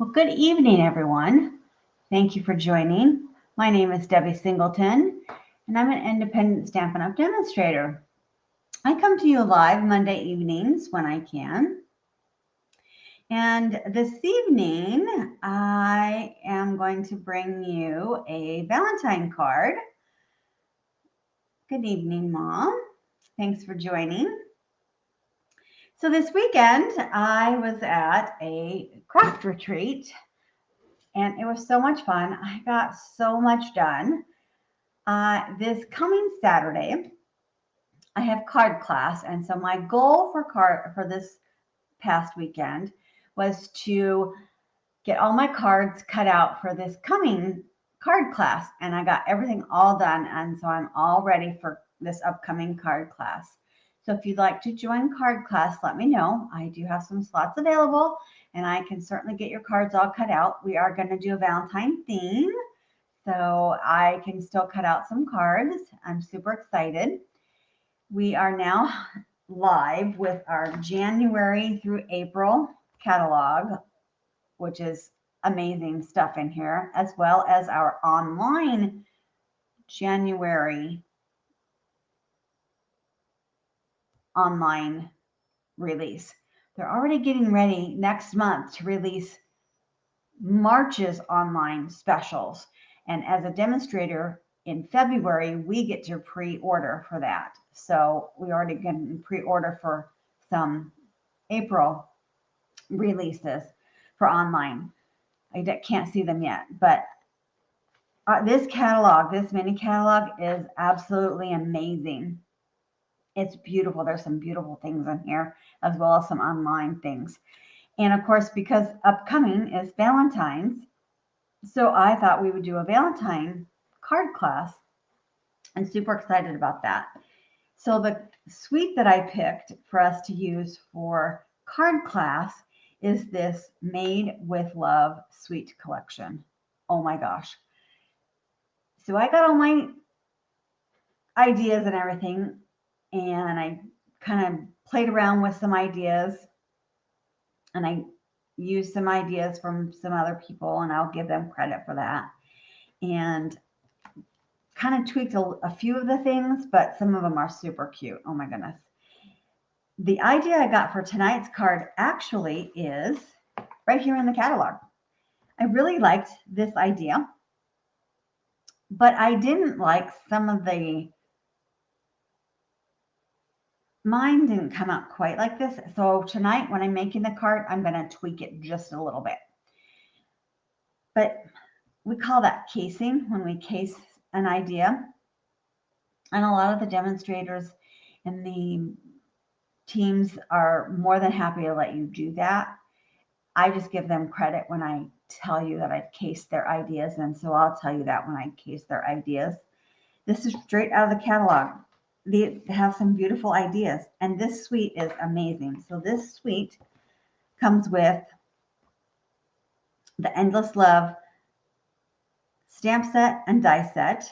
Well, good evening, everyone. Thank you for joining. My name is Debbie Singleton, and I'm an independent Stampin' Up! Demonstrator. I come to you live Monday evenings when I can. And this evening, I am going to bring you a Valentine card. Good evening, Mom. Thanks for joining. So this weekend, I was at a craft retreat and it was so much fun. I got so much done. This coming Saturday, I have card class, and so my goal for this past weekend was to get all my cards cut out for this coming card class, and I got everything all done, and so I'm all ready for this upcoming card class. So if you'd like to join card class, let me know. I do have some slots available, and I can certainly get your cards all cut out. We are going to do a Valentine theme, so I can still cut out some cards. I'm super excited. We are now live with our January through April catalog, which is amazing stuff in here, as well as our online January online release. They're already getting ready next month to release March's online specials. And as a demonstrator in February, we get to pre-order for that. So we already can pre-order for some April releases for online. I can't see them yet, but this catalog, this mini catalog is absolutely amazing. It's beautiful. There's some beautiful things in here as well as some online things. And of course, because upcoming is Valentine's, so I thought we would do a Valentine card class. I'm super excited about that. So the suite that I picked for us to use for card class is this Made with Love suite collection. Oh my gosh. So I got all my ideas and everything, and I kind of played around with some ideas, and I used some ideas from some other people, and I'll give them credit for that. And kind of tweaked a few of the things, but some of them are super cute. Oh my goodness. The idea I got for tonight's card actually is right here in the catalog. I really liked this idea, but I didn't like some of mine didn't come out quite like this. So tonight when I'm making the card, I'm going to tweak it just a little bit. But we call that casing when we case an idea. And a lot of the demonstrators and the teams are more than happy to let you do that. I just give them credit when I tell you that I've cased their ideas. And so I'll tell you that when I case their ideas. This is straight out of the catalog. They have some beautiful ideas. And this suite is amazing. So this suite comes with the Endless Love stamp set and die set.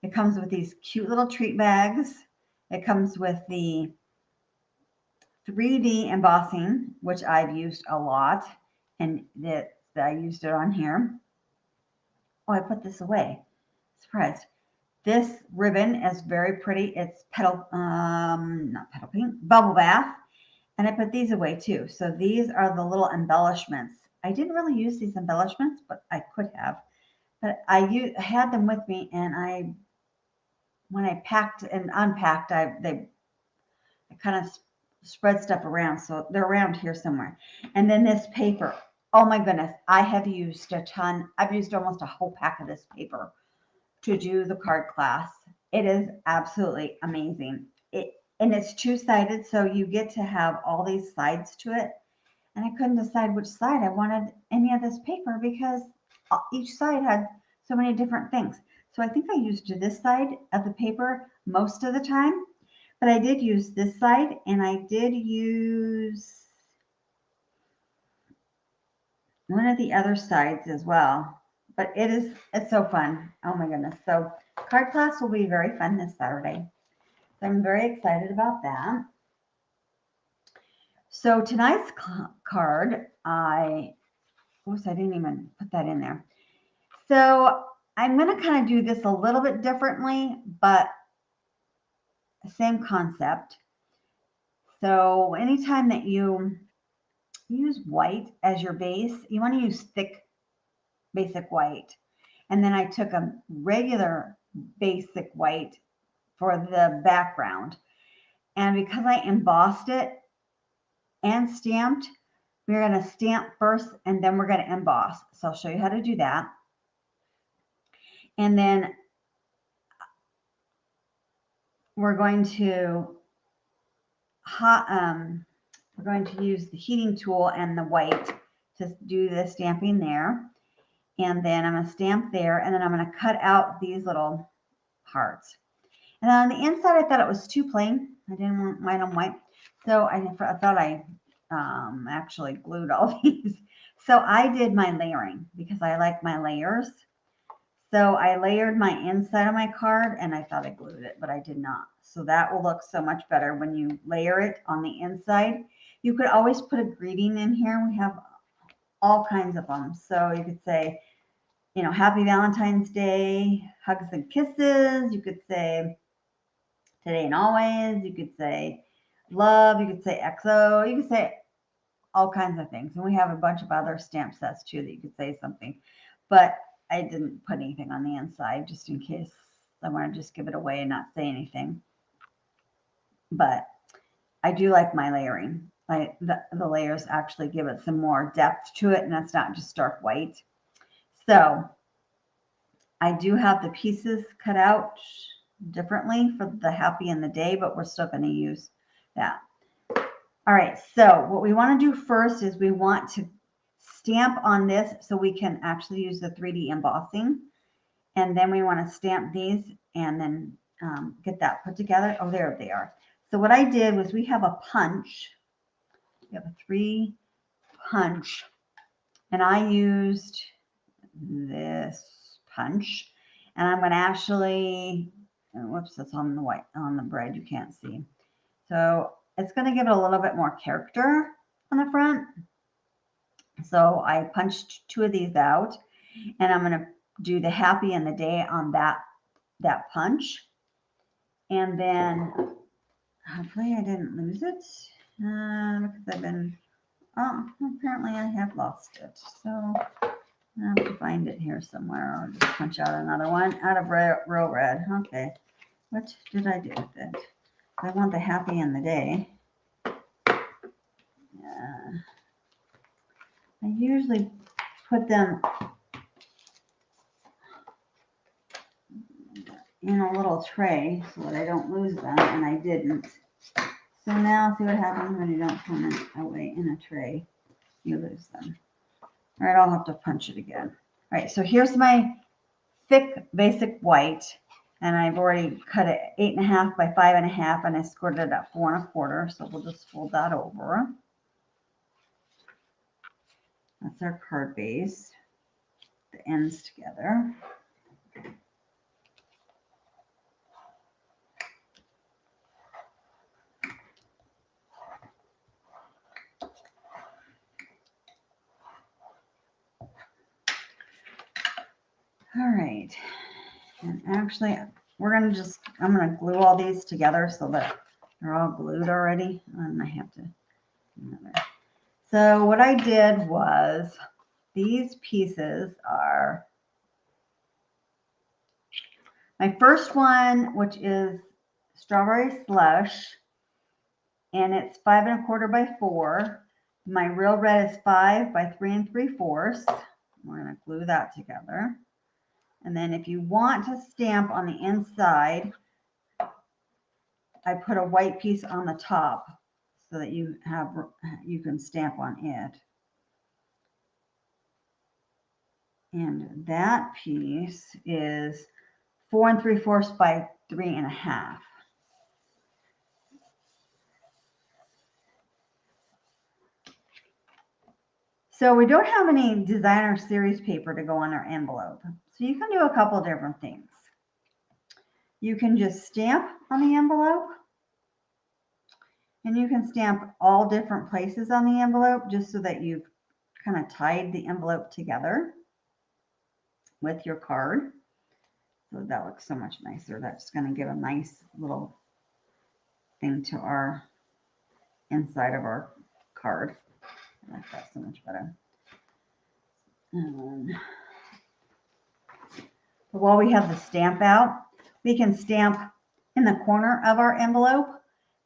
It comes with these cute little treat bags. It comes with the 3D embossing, which I've used a lot, and that I used it on here. Oh, I put this away. Surprised. This ribbon is very pretty. It's not petal pink, bubble bath. And I put these away too. So these are the little embellishments. I didn't really use these embellishments, but I could have. But I had them with me, and when I packed and unpacked, I kind of spread stuff around. So they're around here somewhere. And then this paper. Oh my goodness. I have used a ton. I've used almost a whole pack of this paper to do the card class. It is absolutely amazing. And it's two-sided, so you get to have all these sides to it. And I couldn't decide which side I wanted any of this paper because each side had so many different things. So I think I used this side of the paper most of the time, but I did use this side, and I did use one of the other sides as well. But it's so fun. Oh my goodness. So card class will be very fun this Saturday. So I'm very excited about that. So tonight's card, I Oops, I didn't even put that in there. So I'm going to kind of do this a little bit differently, but same concept. So anytime that you use white as your base, you want to use thick basic white. And then I took a regular basic white for the background. And because I embossed it and stamped, we're going to stamp first and then we're going to emboss. So I'll show you how to do that. And then we're going to use the heating tool and the white to do the stamping there. And then I'm going to stamp there, and then I'm going to cut out these little parts. And then on the inside, I thought it was too plain. I didn't want mine on white. So I thought I actually glued all these. So I did my layering because I like my layers. So I layered my inside of my card, and I thought I glued it, but I did not. So that will look so much better when you layer it on the inside. You could always put a greeting in here. We have all kinds of them. So you could say, you know, Happy Valentine's Day, hugs and kisses. You could say today and always. You could say love. You could say XO. You could say all kinds of things. And we have a bunch of other stamp sets too that you could say something. But I didn't put anything on the inside just in case I want to just give it away and not say anything. But I do like my layering. The layers actually give it some more depth to it, and it's not just stark white. So I do have the pieces cut out differently for the happy and the day, but we're still going to use that. All right, so what we want to do first is we want to stamp on this so we can actually use the 3D embossing. And then we want to stamp these and then get that put together. Oh, there they are. So what I did was we have a punch. We have a 3 punch. And I used this punch. And I'm going to actually, whoops, that's on the white, on the bread. You can't see. So it's going to give it a little bit more character on the front. So I punched 2 of these out, and I'm going to do the happy and the day on that punch. And then hopefully I didn't lose it because I've been, oh, apparently I have lost it. So I have to find it here somewhere. I'll just punch out another one out of row red. Okay. What did I do with it? I want the happy and the day. I usually put them in a little tray so that I don't lose them, and I didn't. So now see what happens when you don't put them away in a tray. You lose them. All right, I'll have to punch it again. All right, so here's my thick basic white, and I've already cut it 8.5 by 5.5, and I scored it at 4 1/4. So we'll just fold that over. That's our card base, the ends together. All right, and actually I'm going to glue all these together so that they're all glued already, and I have to. So what I did was these pieces are my first one, which is Strawberry Slush, and it's 5 1/4 by 4. My real red is 5 by 3 3/4. We're going to glue that together. And then if you want to stamp on the inside, I put a white piece on the top so that you can stamp on it. And that piece is 4 3/4 by 3.5. So we don't have any designer series paper to go on our envelope. So you can do a couple different things. You can just stamp on the envelope, and you can stamp all different places on the envelope just so that you've kind of tied the envelope together with your card. So that looks so much nicer. That's going to give a nice little thing to our inside of our card. I like that so much better. But while we have the stamp out, we can stamp in the corner of our envelope,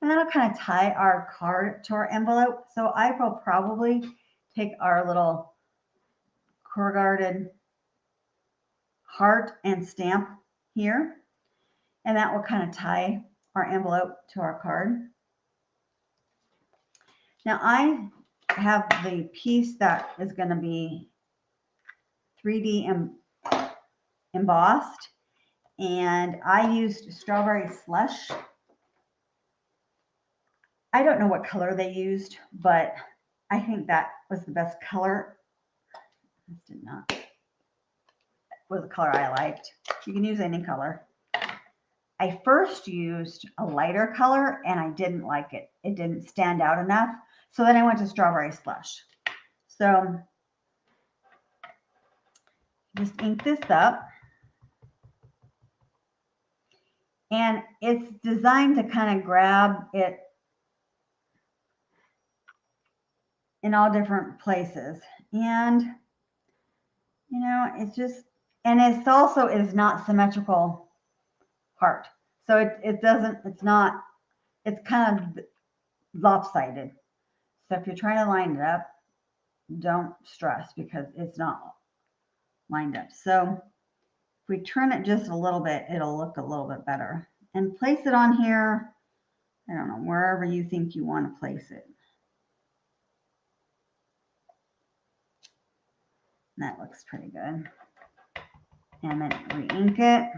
and that'll kind of tie our card to our envelope. So I will probably take our little corrugated heart and stamp here, and that will kind of tie our envelope to our card. Now I have the piece that is going to be 3D embossed, and I used Strawberry Slush. I don't know what color they used, but I think that was the best color. This did not. Was the color I liked. You can use any color. I first used a lighter color and I didn't like it. It didn't stand out enough. So then I went to Strawberry Slush. So just ink this up. And it's designed to kind of grab it in all different places. And, you know, it's just, and it's also is not symmetrical heart. So it doesn't, it's not, it's kind of lopsided. So if you're trying to line it up, don't stress because it's not lined up. So if we turn it just a little bit, it'll look a little bit better. And place it on here, I don't know, wherever you think you want to place it. And that looks pretty good. And then re-ink it.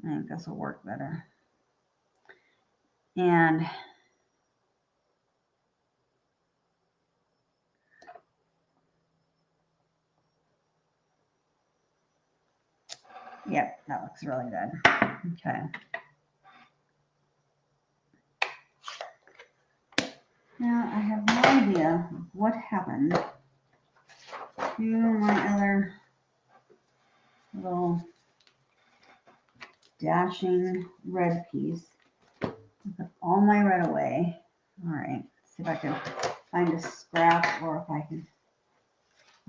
I think this will work better. And yep, that looks really good. Okay. Now I have no idea what happened to my other little dashing red piece. I put all my red away. All right, see if I can find a scrap or if I can.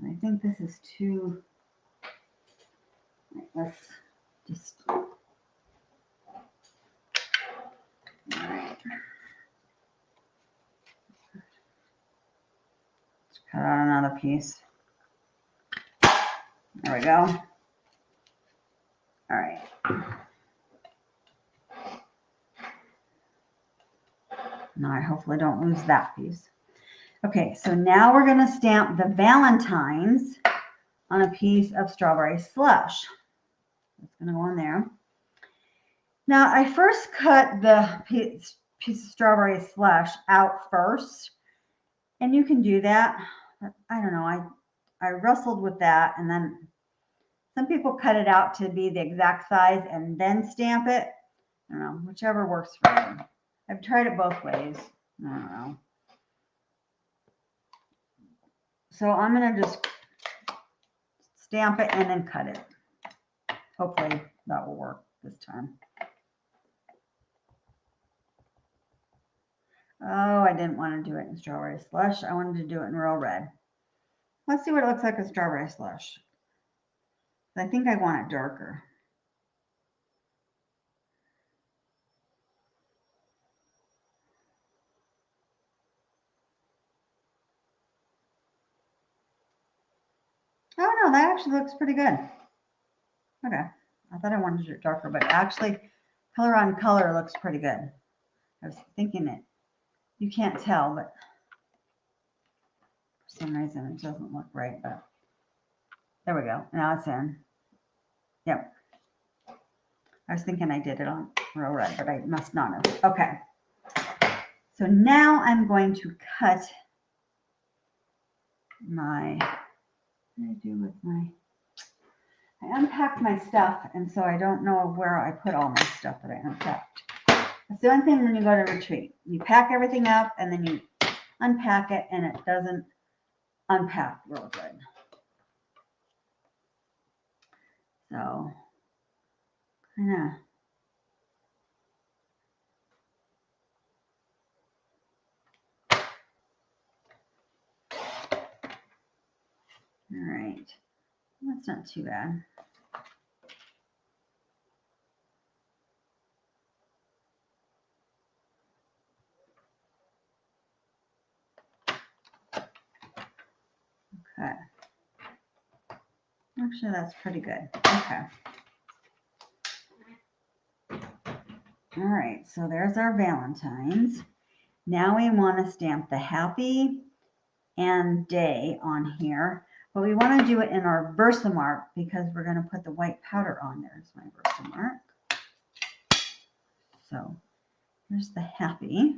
I think this is too. Let's just. All right. Let's cut out another piece. There we go. All right. Now I hopefully don't lose that piece. Okay, so now we're going to stamp the Valentines on a piece of Strawberry Slush. It's going to go on there. Now I first cut the piece of Strawberry Slush out first, and you can do that. But I don't know. I wrestled with that, and then some people cut it out to be the exact size and then stamp it. I don't know, whichever works for you. I've tried it both ways. I don't know. So I'm going to just stamp it and then cut it. Hopefully that will work this time. Oh, I didn't want to do it in Strawberry Slush. I wanted to do it in Real Red. Let's see what it looks like in Strawberry Slush. I think I want it darker. Oh no, that actually looks pretty good. Okay, I thought I wanted it darker, but actually color on color looks pretty good. I was thinking it. You can't tell, but for some reason it doesn't look right, but there we go. Now it's in. Yep. I was thinking I did it on Real Red, but I must not have. Okay. So now I'm going to cut my, what did I do with my, I unpacked my stuff, and so I don't know where I put all my stuff that I unpacked. That's the only thing when you go to retreat. You pack everything up, and then you unpack it and it doesn't unpack real good. So, kind of. All right, that's not too bad. Okay. Actually, that's pretty good. Okay. All right, so there's our Valentine's. Now we want to stamp the happy and day on here, but we want to do it in our Versamark because we're going to put the white powder on. There's my Versamark. So here's the happy.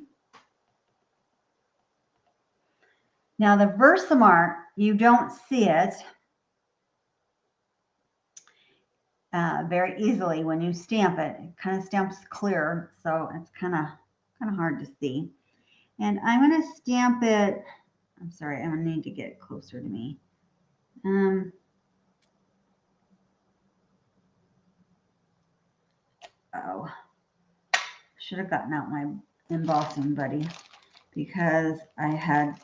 Now the Versamark, you don't see it very easily when you stamp it. It kind of stamps clear, so it's kind of hard to see. And I'm going to stamp it. I'm sorry, I'm going to need to get it closer to me. Oh, should have gotten out my embossing buddy because I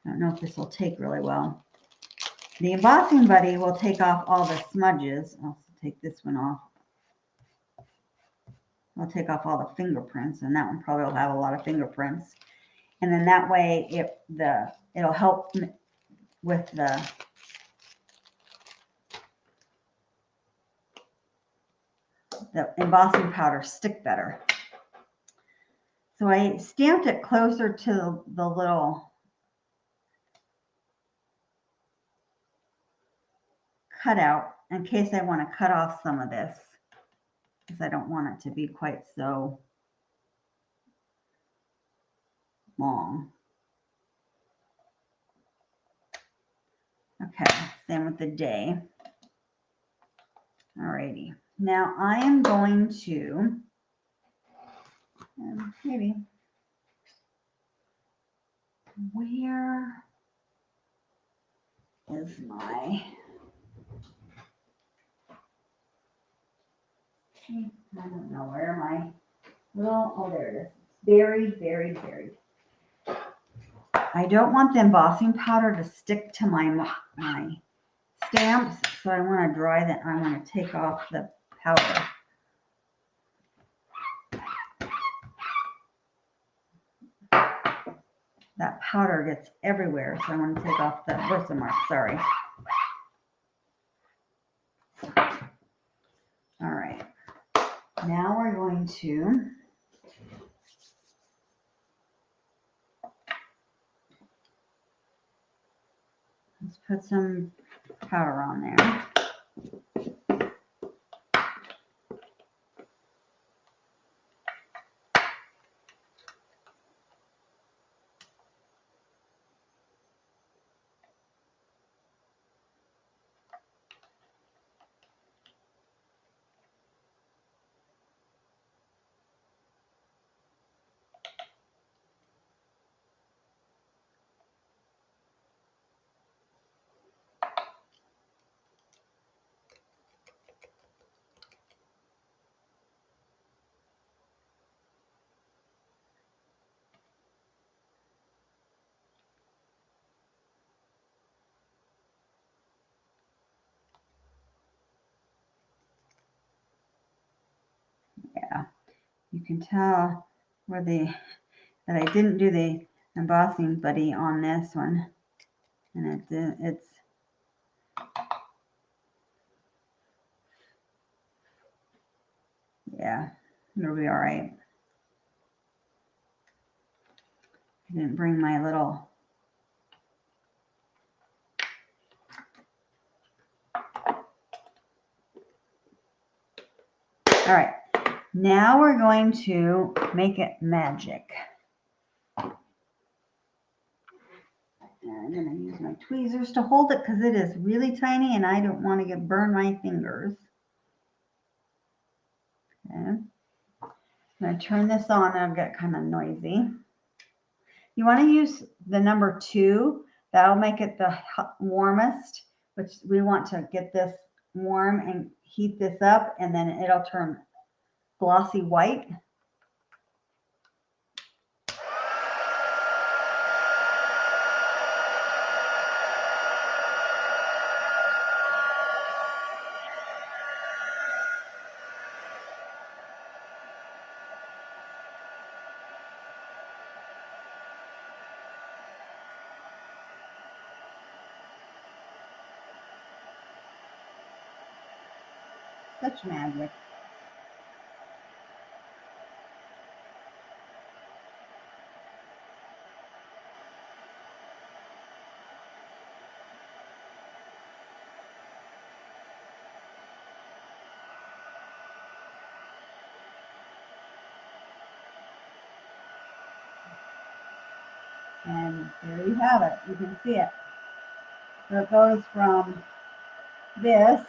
don't know if this will take really well. The embossing buddy will take off all the smudges. I'll take this one off. I'll take off all the fingerprints, and that one probably will have a lot of fingerprints. And then that way it'll help with the embossing powder stick better. So I stamped it closer to the little cutout in case I want to cut off some of this, because I don't want it to be quite so long. Okay, same with the day. Alrighty. Now I am going to maybe where is my I don't know where my little, oh there it is. Buried, buried, buried. I don't want the embossing powder to stick to my stamps, so I want to dry that. I want to take off the powder. That powder gets everywhere, so I want to take off the Versamark, sorry. All right, now we're going to let's put some powder on there. Yeah, you can tell where that I didn't do the embossing buddy on this one, and it's yeah, it'll be all right. I didn't bring my little all right. Now we're going to make it magic. And I'm going to use my tweezers to hold it because it is really tiny and I don't want to burn my fingers. Okay. I'm going to turn this on. It'll get kind of noisy. You want to use the number 2. That'll make it the warmest, which we want to get this warm and heat this up, and then it'll turn glossy white. Such magic. And there you have it. You can see it. So it goes from this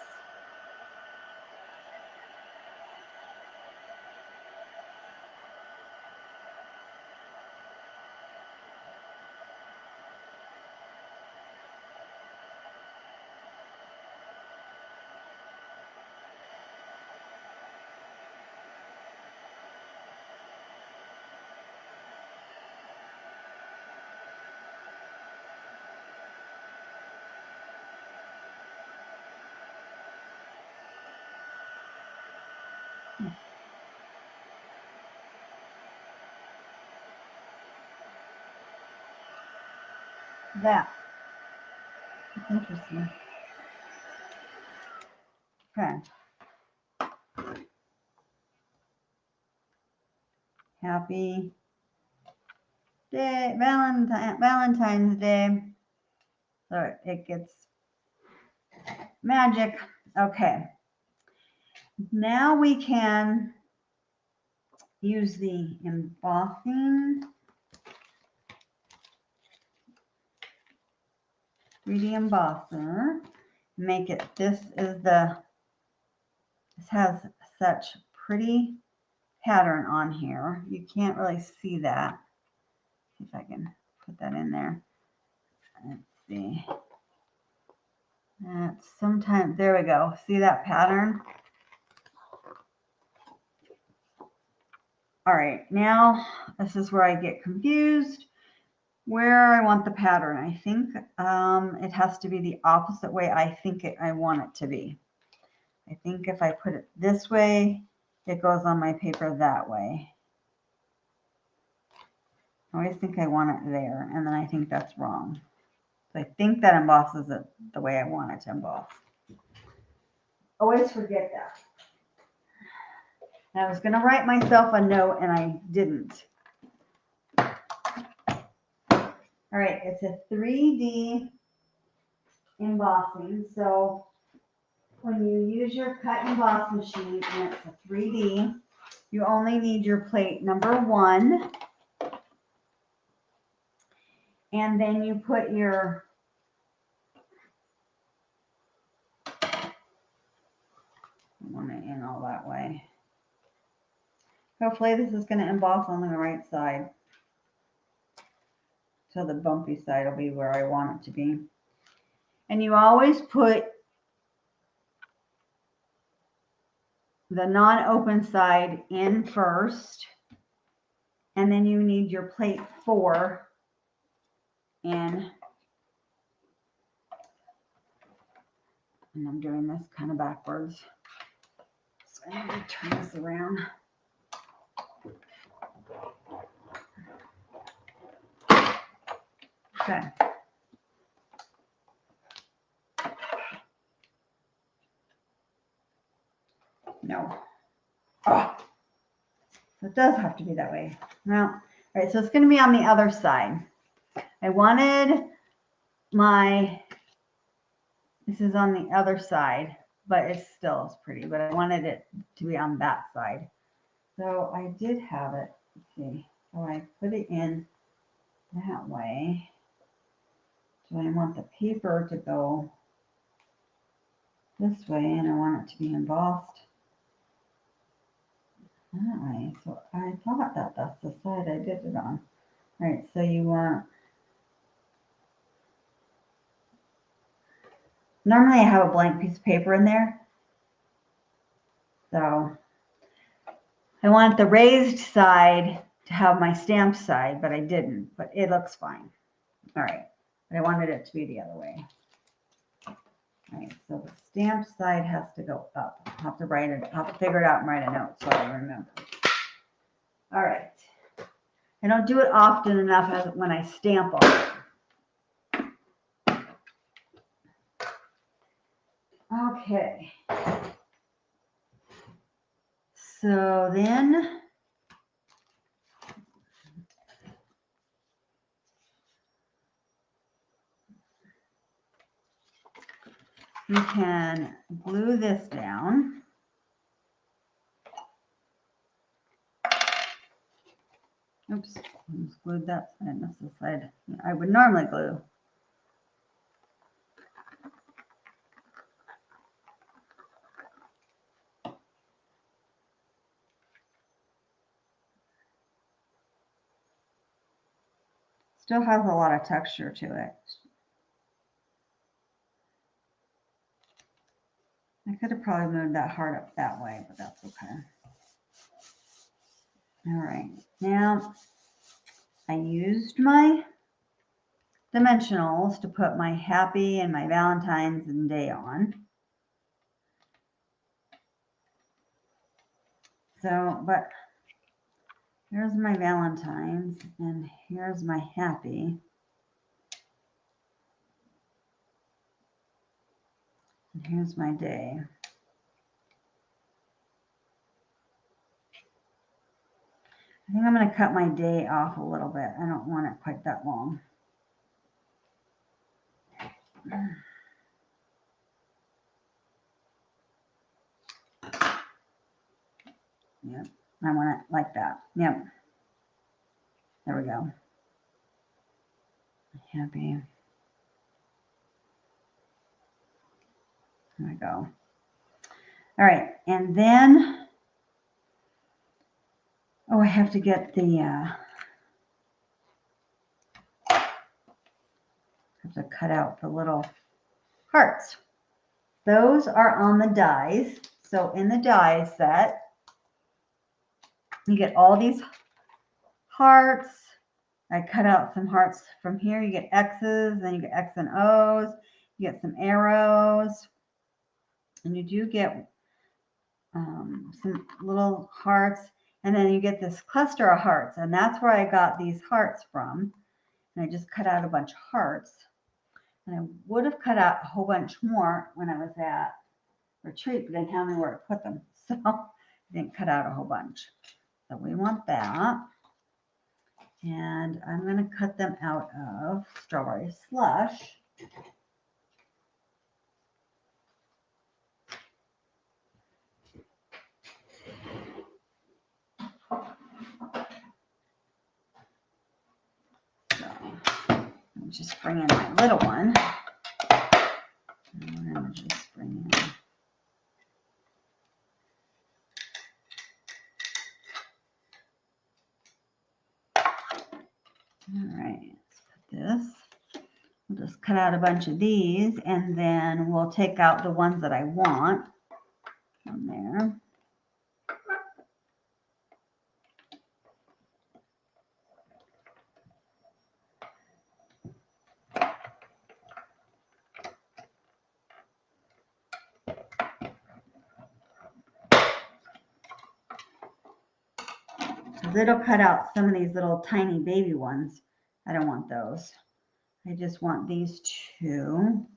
that. It's interesting. Okay. Happy day, Valentine's Day. So it gets magic. Okay. Now we can use the embossing 3D embosser. Make it, this has such pretty pattern on here. You can't really see that. See if I can put that in there. Let's see. That's sometimes, there we go. See that pattern? All right, now this is where I get confused. Where I want the pattern. I think it has to be the opposite way I want it to be. I think if I put it this way, it goes on my paper that way. I always think I want it there, and then I think that's wrong. So I think that embosses it the way I want it to emboss. Always forget that. And I was going to write myself a note, and I didn't. All right, it's a 3D embossing. So when you use your cut and emboss machine and it's a 3D, you only need your plate number 1. And then you put your I want it in all that way. Hopefully this is going to emboss on the right side. So the bumpy side will be where I want it to be. And you always put the non-open side in first. And then you need your plate 4 in. And I'm doing this kind of backwards. So I need to turn this around. Okay. No. Oh, it does have to be that way. Well, all right, so it's going to be on the other side. I wanted this is on the other side, but it still is pretty, but I wanted it to be on that side. So I did have it. Let's see. So I put it in that way. So I want the paper to go this way, and I want it to be embossed that way. So I thought that that's the side I did it on. All right, so you want, normally I have a blank piece of paper in there. So I want the raised side to have my stamped side, but I didn't, but it looks fine. All right, but I wanted it to be the other way. All right, so the stamped side has to go up. I'll have to write it, I'll have to figure it out and write a note so I remember. All right. I don't do it often enough as when I stamp on it. Okay. So then you can glue this down. Oops, I just glued that side, that's the side I would normally glue. Still has a lot of texture to it. I could have probably moved that heart up that way, but that's okay. All right, now I used my dimensionals to put my happy and my Valentine's and day on. So, but here's my Valentine's and here's my happy. And here's my day. I think I'm going to cut my day off a little bit. I don't want it quite that long. Yep, I want it like that. Yep. There we go. Happy. There we go. All right, and then, oh, I have to get the, have to cut out the little hearts. Those are on the dies. So in the die set, you get all these hearts. I cut out some hearts from here. You get X's, then you get X and O's. You get some arrows. And you do get some little hearts. And then you get this cluster of hearts. And that's where I got these hearts from. And I just cut out a bunch of hearts. And I would have cut out a whole bunch more when I was at retreat, but I didn't have anywhere to put them. So I didn't cut out a whole bunch. So we want that. And I'm going to cut them out of Strawberry Slush. So I'm just bring in my little one. And I'm just bring in. All right, let's put this. We'll just cut out a bunch of these, and then we'll take out the ones that I want from there. Because it'll cut out some of these little tiny baby ones. I don't want those. I just want these two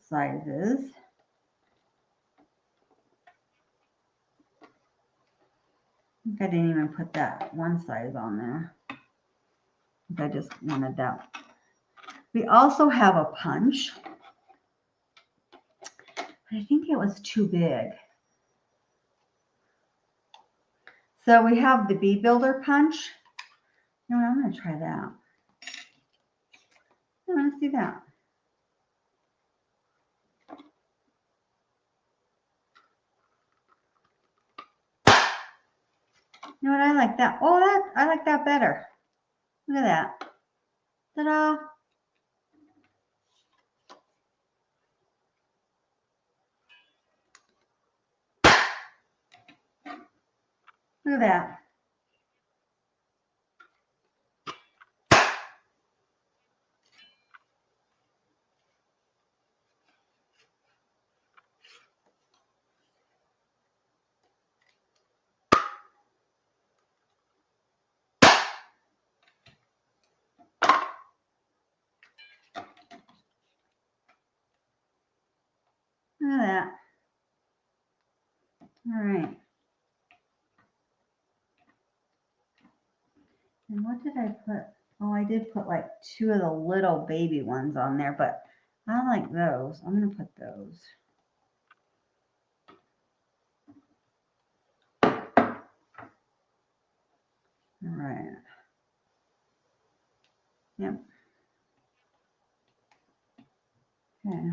sizes. I think I didn't even put that one size on there. I just wanted that. We also have a punch. I think it was too big. So we have the bee builder punch. You know what, I'm going to try that. I want to see that. You know what, I like that. Oh, I like that better. Look at that. Ta-da. Look at that. Look at that. All right. And what did I put? Oh, I did put like 2 of the little baby ones on there, but I like those. I'm going to put those. All right. Yep. Okay.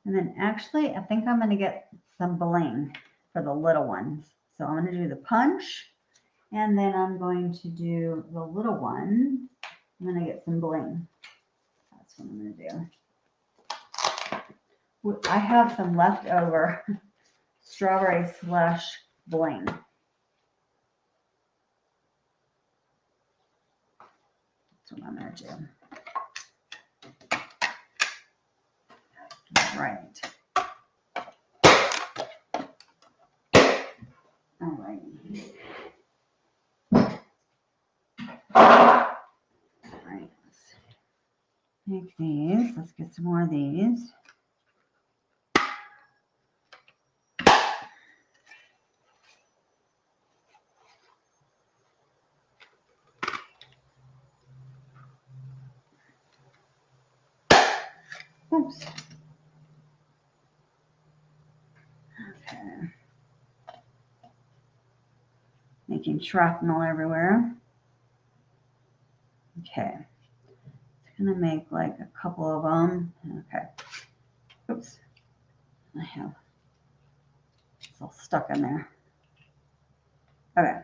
And then actually, I think I'm going to get some bling for the little ones. So I'm going to do the punch, and then I'm going to do the little one. I'm going to get some bling. That's what I'm going to do. I have some leftover Strawberry Slush bling. That's what I'm going to do. All right. All right. All right. Let's make these. Let's get some more of these. Oops. Okay. Making shrapnel everywhere. Okay. It's going to make like a couple of them. Okay. Oops. I have, it's all stuck in there. Okay.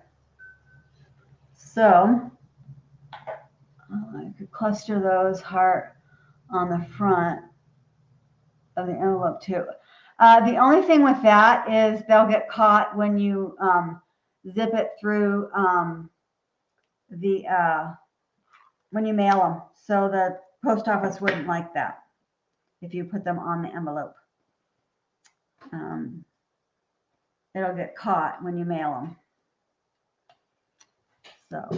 So I could cluster those heart on the front of the envelope too. The only thing with that is they'll get caught when you zip it through when you mail them. So the post office wouldn't like that if you put them on the envelope. It'll get caught when you mail them. So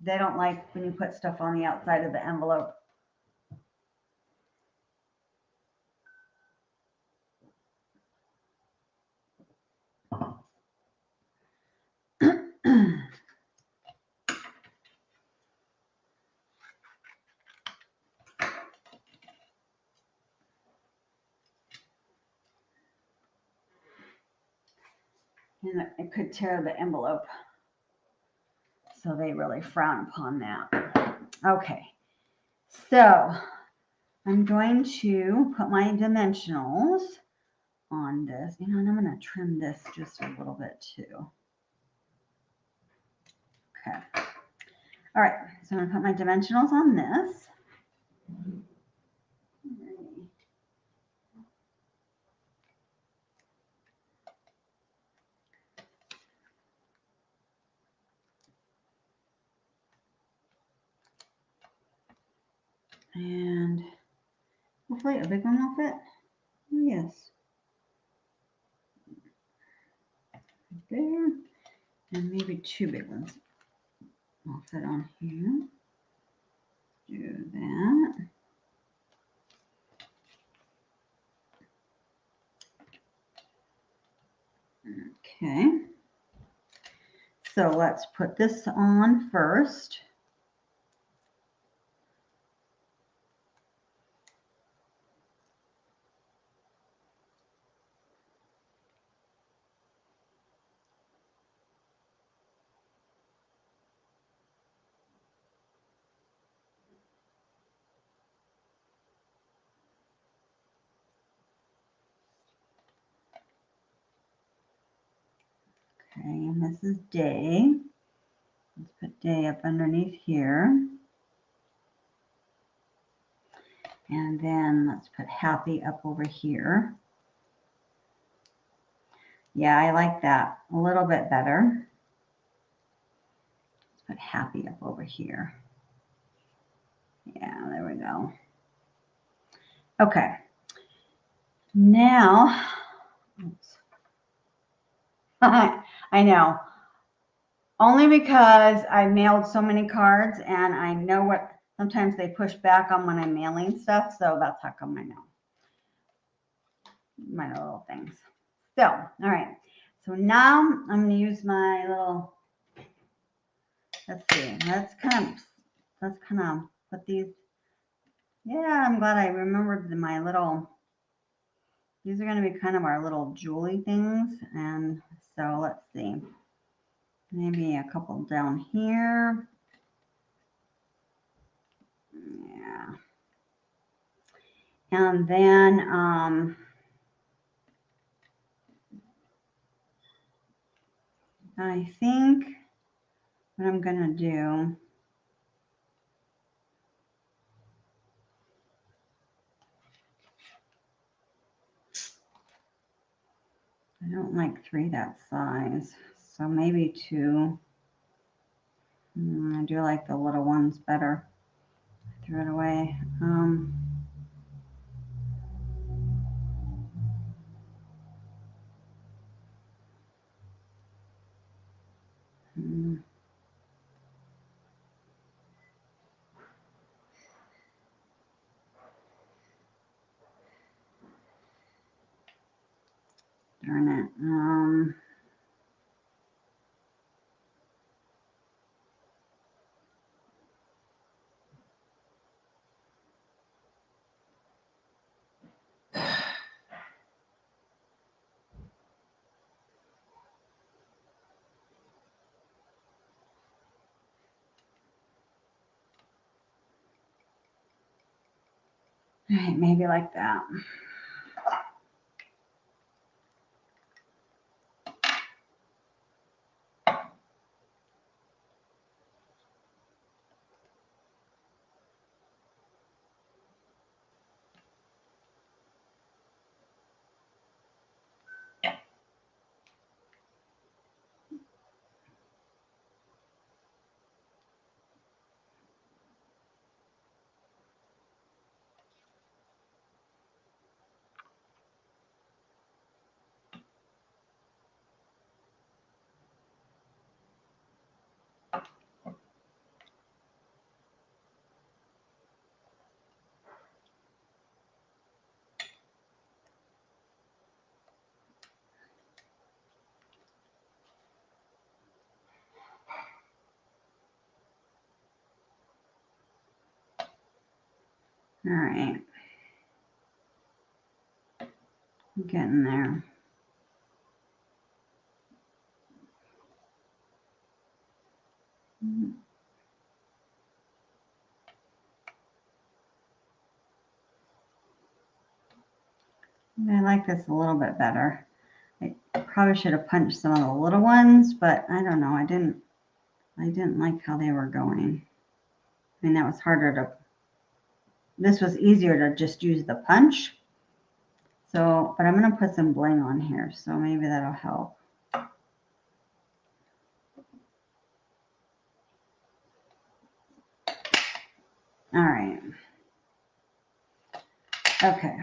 they don't like when you put stuff on the outside of the envelope. And it could tear the envelope. So they really frown upon that. Okay. So I'm going to put my dimensionals on this. You know, and I'm going to trim this just a little bit too. Okay. All right. So I'm going to put my dimensionals on this. And hopefully a big one will fit. Yes. There. And maybe 2 big ones will fit on here. Do that. Okay. So let's put this on first. Okay, and this is day. Let's put day up underneath here. And then let's put happy up over here. Yeah, I like that a little bit better. Let's put happy up over here. Yeah, there we go. Okay. Now, I know. Only because I mailed so many cards and I know what, sometimes they push back on when I'm mailing stuff. So that's how come I know. My little things. So, all right. So now I'm going to use my little, let's see, let's kind of put these, yeah, I'm glad I remembered my little, these are going to be kind of our little jewelry things. And so let's see, maybe a couple down here. Yeah. And then, I think what I'm going to do, I don't like 3 that size, so maybe 2. I do like the little ones better. I threw it away. Darn it. All right, maybe like that. All right. I'm getting there. I like this a little bit better. I probably should have punched some of the little ones, but I don't know. I didn't like how they were going. I mean, that was harder to, this was easier to just use the punch. So, but I'm going to put some bling on here, so maybe that'll help. All right. Okay.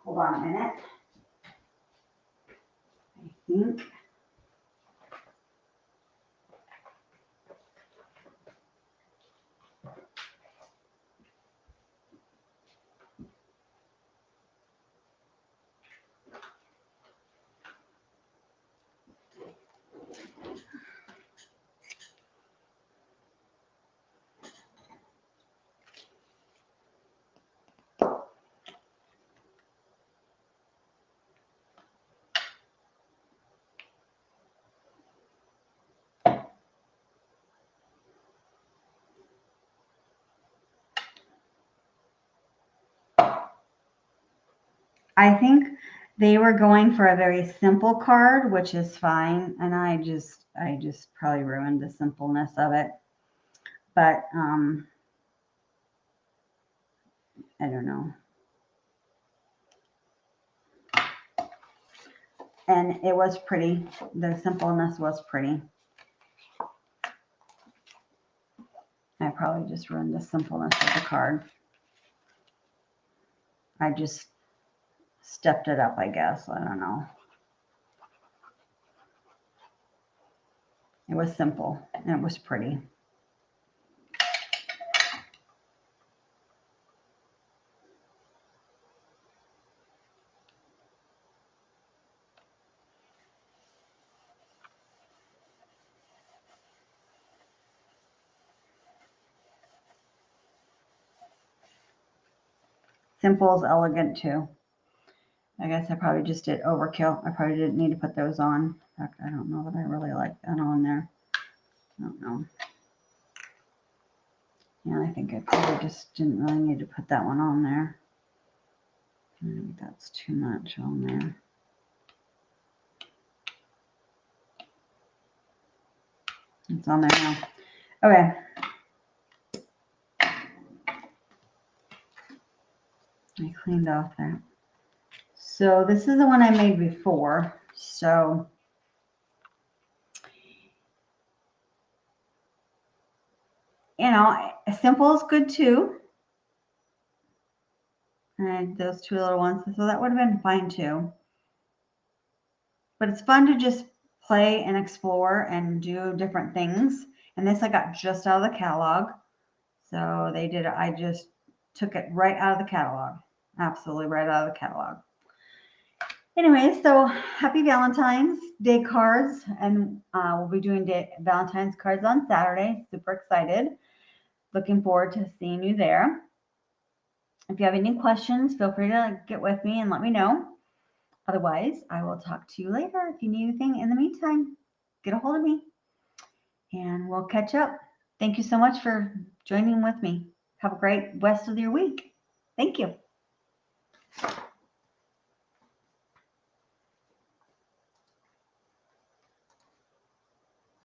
Hold on a minute. I think. I think they were going for a very simple card, which is fine. And I just probably ruined the simpleness of it. But I don't know. And it was pretty. The simpleness was pretty. I probably just ruined the simpleness of the card. I just stepped it up, I guess. I don't know. It was simple and it was pretty. Simple is elegant too. I guess I probably just did overkill. I probably didn't need to put those on. In fact, I don't know that I really like that on there. I don't know. Yeah, I think I probably just didn't really need to put that one on there. I think that's too much on there. It's on there now. Okay. I cleaned off that. So this is the one I made before. So you know, simple is good too. And those two little ones, so that would have been fine too. But it's fun to just play and explore and do different things. And this I got just out of the catalog. So they did, I just took it right out of the catalog. Absolutely right out of the catalog. Anyway, so happy Valentine's Day cards. And we'll be doing Valentine's cards on Saturday. Super excited. Looking forward to seeing you there. If you have any questions, feel free to get with me and let me know. Otherwise, I will talk to you later. If you need anything in the meantime, get a hold of me and we'll catch up. Thank you so much for joining with me. Have a great rest of your week. Thank you.